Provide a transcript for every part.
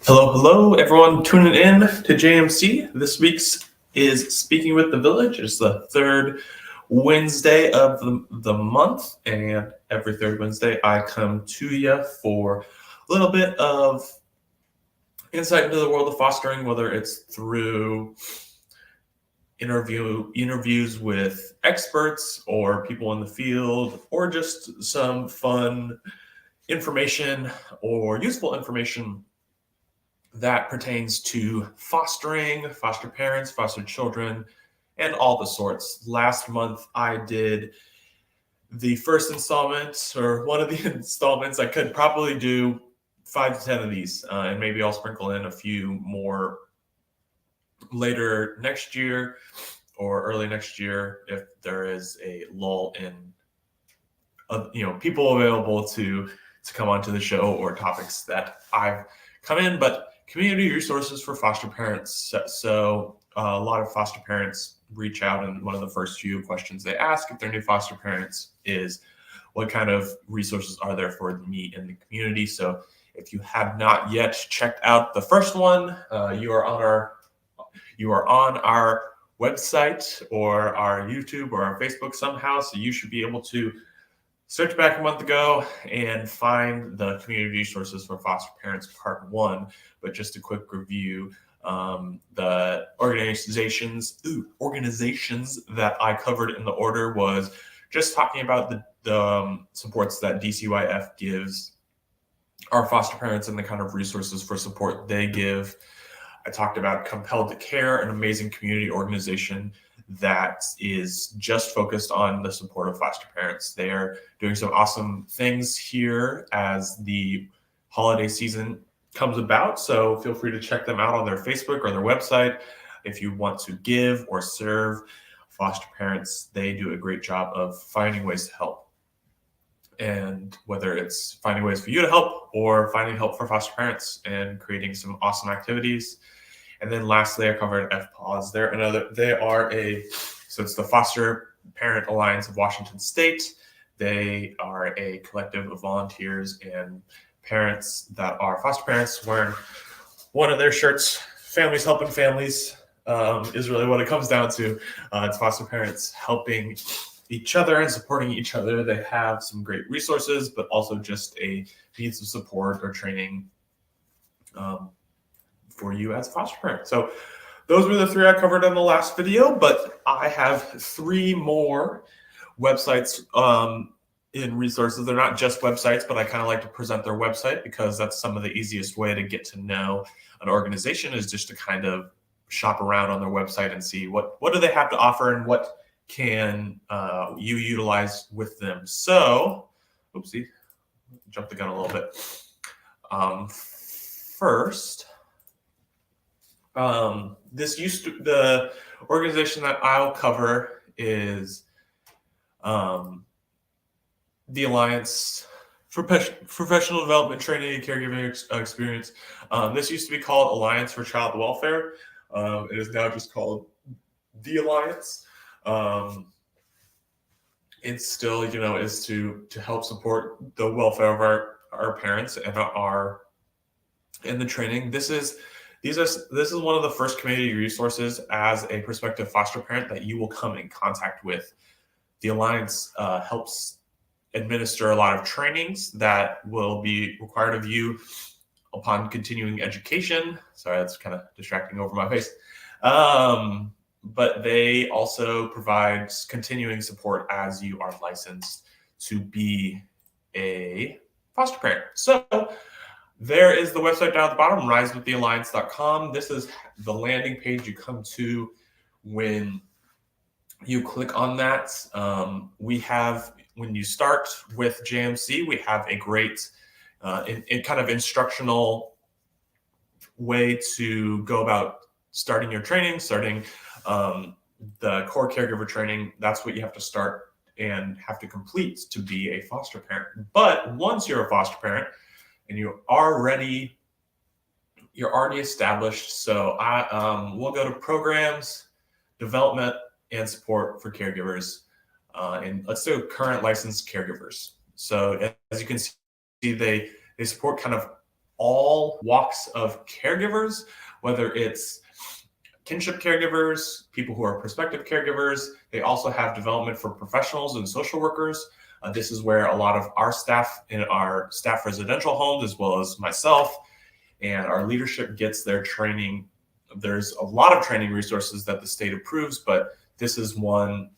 Hello, everyone tuning in to JMC. This week's is Speaking with the Village. It's the third Wednesday of the month, and every third Wednesday I come to you for a little bit of insight into the world of fostering, whether it's through interviews with experts or people in the field, or just some fun information or useful information that pertains to fostering, foster parents, foster children, and all the sorts. Last month, I did the first installment, or one of the installments. I could probably do 5 to 10 of these, and maybe I'll sprinkle in a few more later next year or early next year if there is a lull in people available to come onto the show, or topics that I've come in. But community resources for foster parents. So a lot of foster parents reach out, and one of the first few questions they ask if they're new foster parents is, what kind of resources are there for me in the community? So if you have not yet checked out the first one, you are on our website or our YouTube or our Facebook somehow. So you should be able to search back a month ago and find the community resources for foster parents part 1. But just a quick review, the organizations that I covered in the order was just talking about the supports that DCYF gives our foster parents and the kind of resources for support they give. I talked about Compelled to Care, an amazing community organization that is just focused on the support of foster parents. They are doing some awesome things here as the holiday season comes about. So feel free to check them out on their Facebook or their website. If you want to give or serve foster parents, they do a great job of finding ways to help. And whether it's finding ways for you to help or finding help for foster parents and creating some awesome activities. And then lastly, I covered FPAWS. It's the Foster Parent Alliance of Washington State. They are a collective of volunteers and parents that are foster parents, wearing one of their shirts, Families Helping Families, is really what it comes down to. It's foster parents helping each other and supporting each other. They have some great resources, but also just a means of support or training for you as a foster parent. So those were the 3 I covered in the last video, but I have 3 more websites in resources. They're not just websites, but I kind of like to present their website because that's some of the easiest way to get to know an organization, is just to kind of shop around on their website and see what do they have to offer and what can you utilize with them. So, oopsie, jumped the gun a little bit. First, the organization that I'll cover is the Alliance for Professional Development, Training, and Caregiving Experience. This used to be called Alliance for Child Welfare. It is now just called the Alliance. It's still, is to help support the welfare of our parents and the training. This is one of the first community resources as a prospective foster parent that you will come in contact with. The Alliance helps administer a lot of trainings that will be required of you upon continuing education. Sorry, that's kind of distracting over my face. But they also provide continuing support as you are licensed to be a foster parent. So there is the website down at the bottom, risewiththealliance.com. This is the landing page you come to when you click on that. When you start with JMC, we have a great in kind of instructional way to go about starting your training, the core caregiver training. That's what you have to start and have to complete to be a foster parent. But once you're a foster parent and you're already established, so we'll go to programs, development, and support for caregivers. And let's do current licensed caregivers. So as you can see, they support kind of all walks of caregivers, whether it's kinship caregivers, people who are prospective caregivers. They also have development for professionals and social workers. This is where a lot of our staff in our staff residential homes, as well as myself and our leadership, gets their training. There's a lot of training resources that the state approves, but this is one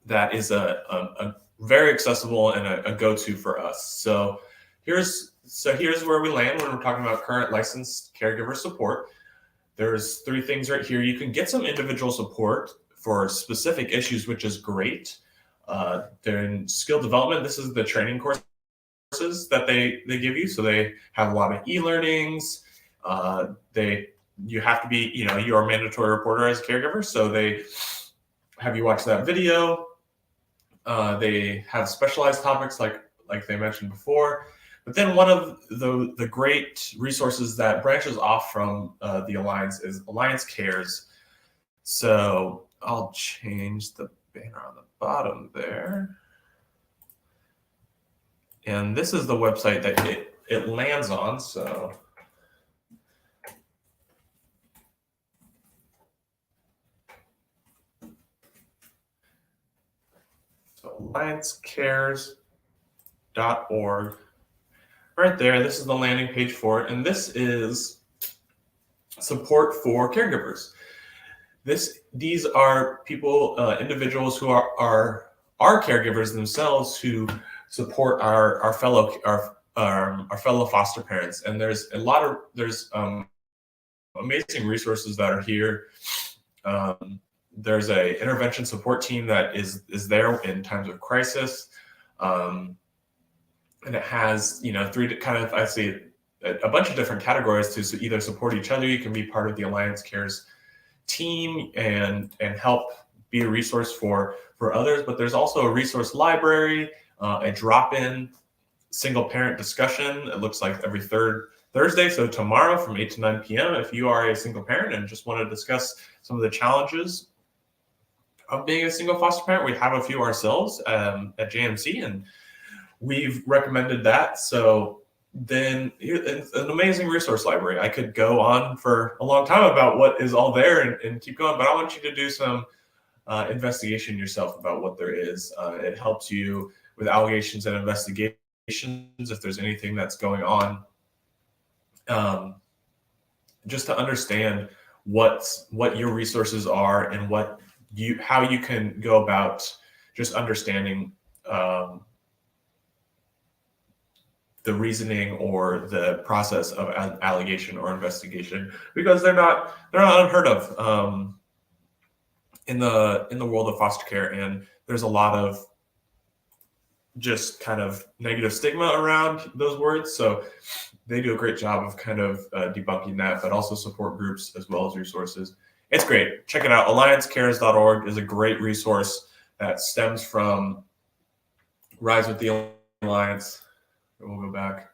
that is a very accessible and a go-to for us. So here's where we land when we're talking about current licensed caregiver support. There's 3 things right here. You can get some individual support for specific issues, which is great. Then skill development, this is the training courses that they give you. So they have a lot of e-learnings. You have to be, you're a mandatory reporter as a caregiver. So they have you watch that video. They have specialized topics like they mentioned before. But then one of the great resources that branches off from the Alliance is Alliance Cares. So I'll change the banner on the bottom there. And this is the website that it lands on. So alliancecares.org. Right there, this is the landing page for it, and this is support for caregivers. These are people, individuals who are caregivers themselves, who support our fellow foster parents. And there's amazing resources that are here. There's a intervention support team that is there in times of crisis. And it has, 3 kind of, I see a bunch of different categories to either support each other. You can be part of the Alliance Cares team and help be a resource for others. But there's also a resource library, a drop-in single parent discussion. It looks like every 3rd Thursday. So tomorrow from 8 to 9 p.m. if you are a single parent and just want to discuss some of the challenges of being a single foster parent. We have a few ourselves at JMC, and we've recommended that. So then it's an amazing resource library. I could go on for a long time about what is all there and keep going, but I want you to do some investigation yourself about what there is. It helps you with allegations and investigations if there's anything that's going on, just to understand what your resources are and how you can go about just understanding the reasoning or the process of allegation or investigation, because they're not unheard of in the world of foster care. And there's a lot of just kind of negative stigma around those words. So they do a great job of kind of debunking that, but also support groups as well as resources. It's great. Check it out. AllianceCares.org is a great resource that stems from Rise with the Alliance. We'll go back.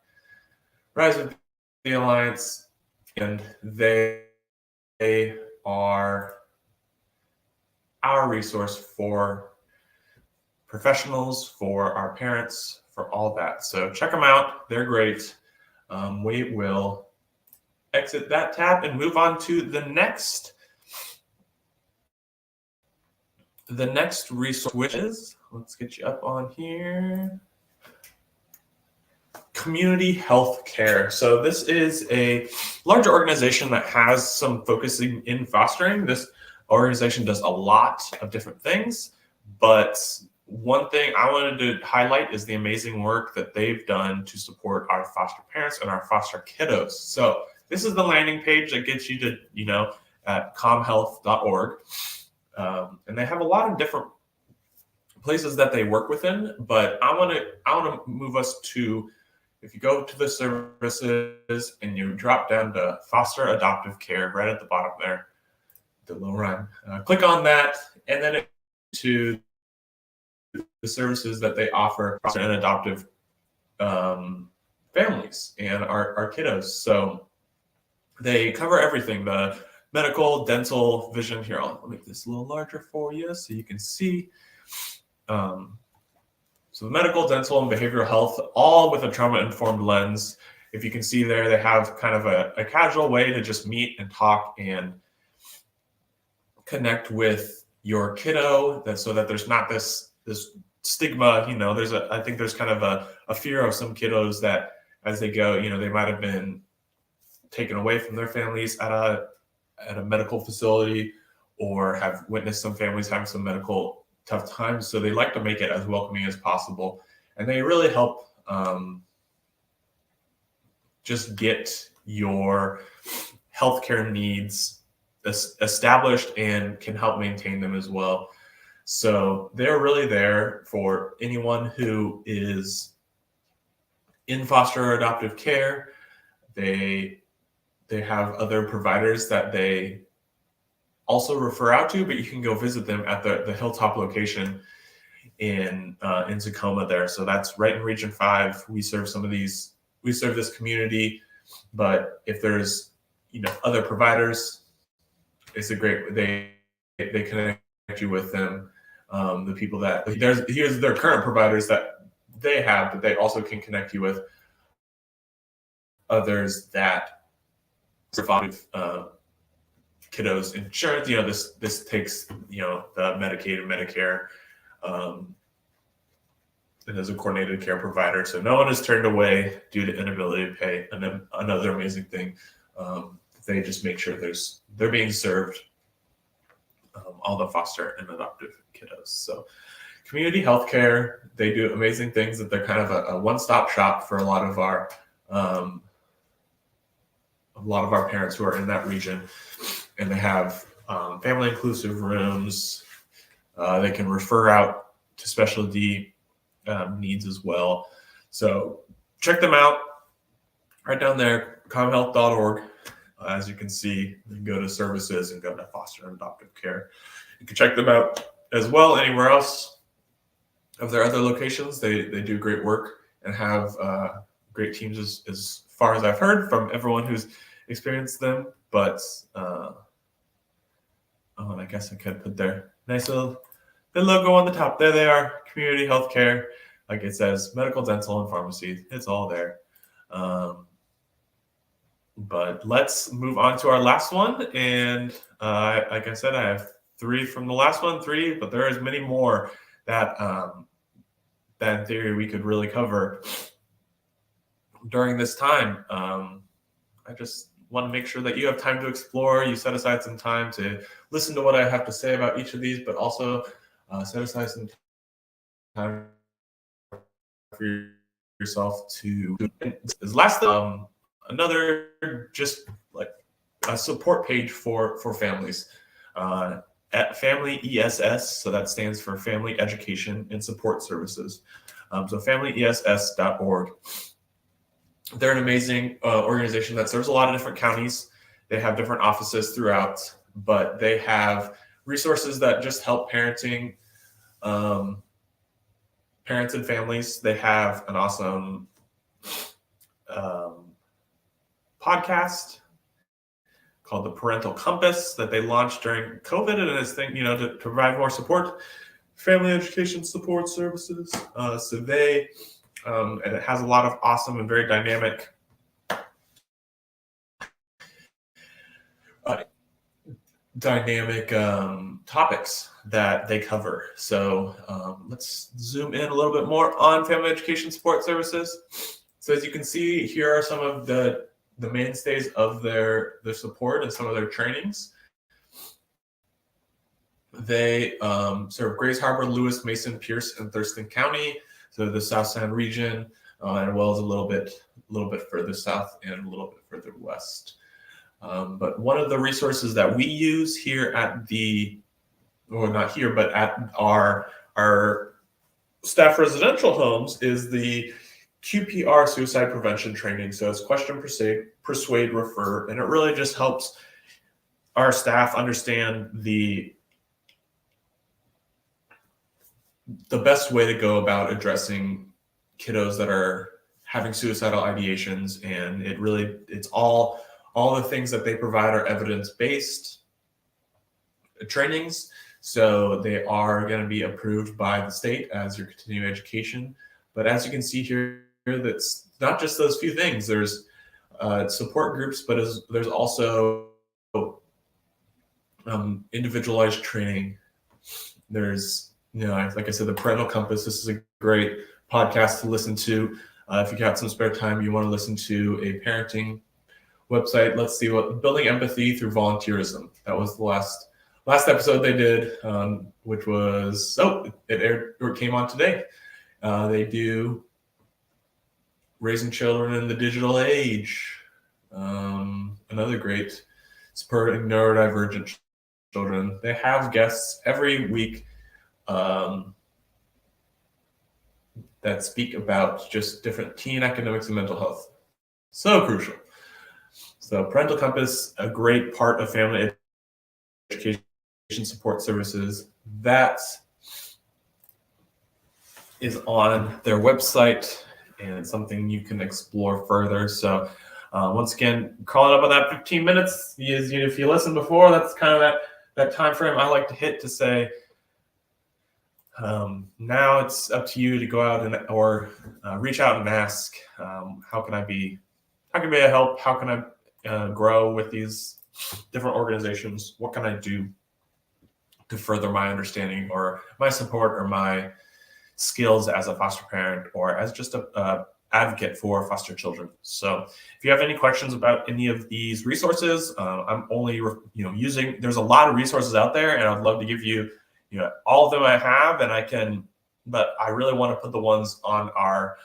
Rise with the Alliance, and they are our resource for professionals, for our parents, for all that. So check them out. They're great. We will exit that tab and move on to the next resource, which is, let's get you up on here, Community Health Care. So this is a larger organization that has some focusing in fostering. This organization does a lot of different things, but one thing I wanted to highlight is the amazing work that they've done to support our foster parents and our foster kiddos. So this is the landing page that gets you to, at comhealth.org. And they have a lot of different places that they work within, but I want to move us to, if you go to the services and you drop down to foster adoptive care right at the bottom there, the little run, click on that, and then to the services that they offer foster and adoptive families and our kiddos. So they cover everything, the medical, dental, vision. Here, I'll make this a little larger for you so you can see. So medical, dental, and behavioral health, all with a trauma-informed lens. if you can see there, they have kind of a casual way to just meet and talk and connect with your kiddo, so that there's not this stigma. I think there's kind of a fear of some kiddos that as they go, they might have been taken away from their families at a medical facility, or have witnessed some families having some medical tough times. So they like to make it as welcoming as possible, and they really help just get your healthcare needs established and can help maintain them as well. So they're really there for anyone who is in foster or adoptive care. They have other providers that they also refer out to, but you can go visit them at the Hilltop location in Tacoma there. So that's right in Region 5. We serve this community, but if there's other providers, it's a great, they connect you with them. The people that here's their current providers that they have, but they also can connect you with others that survive kiddos insurance. This takes the Medicaid and Medicare, and as a coordinated care provider, so no one is turned away due to inability to pay. And then another amazing thing, they just make sure they're being served, all the foster and adoptive kiddos. So community healthcare, they do amazing things. That they're kind of a one-stop shop for a lot of our parents who are in that region, and they have family inclusive rooms. They can refer out to specialty needs as well. So check them out right down there, comhealth.org. As you can see, you can go to services and go to foster and adoptive care. You can check them out as well anywhere else of their other locations. They do great work and have great teams as far as I've heard from everyone who's experienced them. But and I guess I could put their nice little logo on the top. There they are, community healthcare. Like it says, medical, dental, and pharmacy. It's all there. But let's move on to our last one. And like I said, I have 3 from the last one, but there is many more that in theory we could really cover during this time. I just want to make sure that you have time to explore. You set aside some time to listen to what I have to say about each of these, but also set aside some time for yourself to. Last, another just like a support page for families at Family ESS. So that stands for Family Education and Support Services. So familyess.org. They're an amazing organization that serves a lot of different counties. They have different offices throughout, but they have resources that just help parenting, parents and families. They have an awesome podcast called the Parental Compass that they launched during COVID, and this thing, to provide more support, family education support services. So they, and it has a lot of awesome and very dynamic topics that they cover. So let's zoom in a little bit more on family education support services. So as you can see, here are some of the mainstays of their support and some of their trainings. They serve Grays Harbor, Lewis, Mason, Pierce, and Thurston County, so the South Sound region, as well as a little bit further south and a little bit further west. But one of the resources that we use here at at our staff residential homes is the QPR suicide prevention training. So it's question, persuade, refer, and it really just helps our staff understand the best way to go about addressing kiddos that are having suicidal ideations. And it's all the things that they provide are evidence-based trainings. So they are going to be approved by the state as your continuing education. But as you can see here, that's not just those few things. There's support groups, but there's also individualized training. There's, like I said, the Parental Compass. This is a great podcast to listen to. If you got some spare time, you want to listen to a parenting website. Let's see what Building Empathy Through Volunteerism. That was the last episode they did, which was, it aired or it came on today. They do Raising Children in the Digital Age. Another great, supporting neurodivergent children. They have guests every week that speak about just different teen academics and mental health. So crucial. So Parental Compass, a great part of family education support services. That is on their website and something you can explore further. So once again, calling up on that 15 minutes. If you listened before, that's kind of that time frame I like to hit to say, now it's up to you to go out or reach out and ask, how can I be a help? How can I grow with these different organizations? What can I do to further my understanding or my support or my skills as a foster parent or as just a advocate for foster children? So if you have any questions about any of these resources, I'm only using, there's a lot of resources out there, and I'd love to give you all of them I have, and I can, but I really want to put the ones on our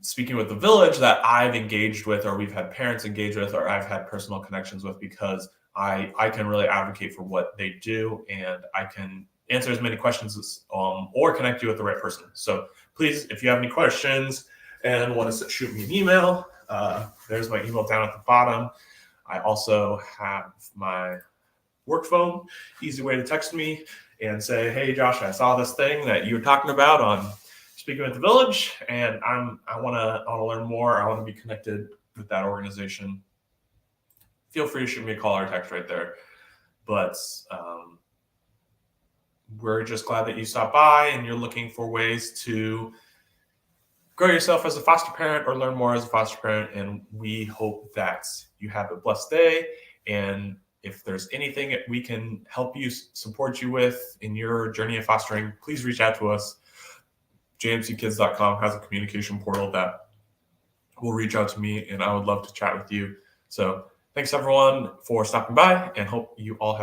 Speaking with the Village that I've engaged with, or we've had parents engage with, or I've had personal connections with, because I can really advocate for what they do, and I can answer as many questions as, or connect you with the right person. So please, if you have any questions and want to shoot me an email, there's my email down at the bottom. I also have my work phone, easy way to text me and say, hey, Josh, I saw this thing that you were talking about on Speaking with the Village, and I want to learn more. I want to be connected with that organization. Feel free to shoot me a call or text right there. But we're just glad that you stopped by and you're looking for ways to grow yourself as a foster parent or learn more as a foster parent. And we hope that you have a blessed day. And if there's anything that we can help you, support you with in your journey of fostering, please reach out to us. jmckids.com has a communication portal that will reach out to me, and I would love to chat with you. So thanks everyone for stopping by, and hope you all have